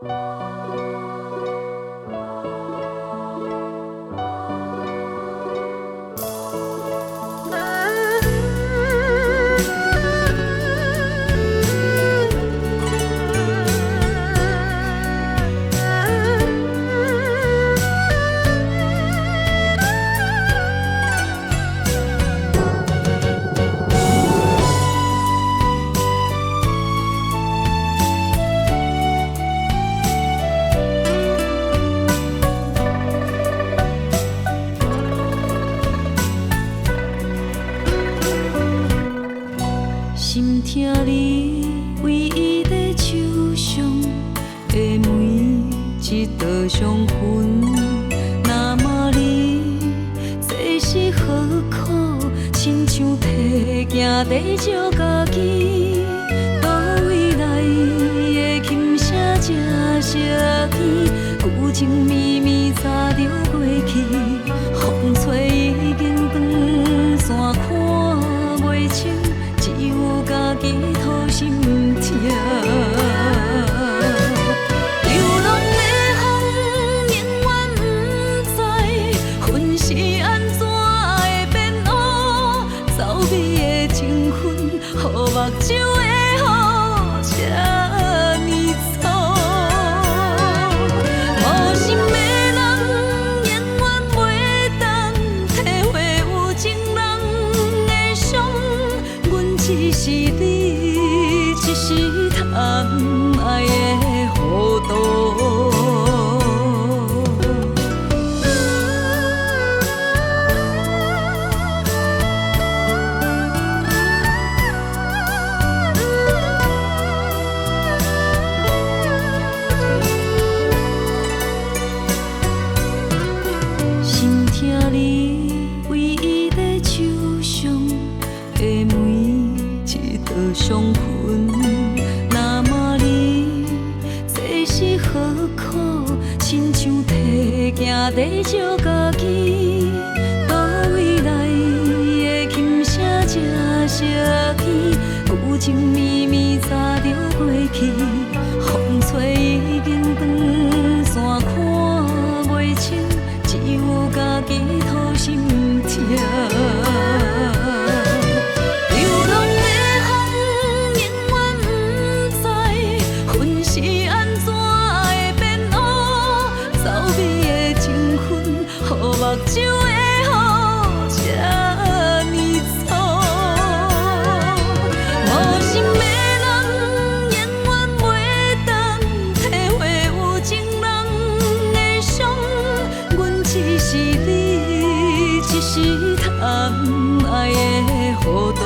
心疼你唯一在手上的每一道伤痕，那么你这是何苦？亲像提行地照家己，倒位来的琴声正烧起，旧情绵绵早就过去，风吹已经长线看袂清。只有家己土心痛，流浪的风永远不知云是安怎会变乌，走美的情分，予目睭的雨这呢粗，无心的人永远袂当体会有情人的伤。只是你一时贪爱的糊涂。心疼你唯一在手上的每一道伤痕，那么你这是何苦？亲像提行地照家己，倒位来的琴声正烧起，旧情绵绵早就过去，风吹已经长线看袂清，只有家己土心痛。目睭的雨这呢粗，无心的人永远袂当体会有情人的伤。阮只是你一时贪爱的糊涂。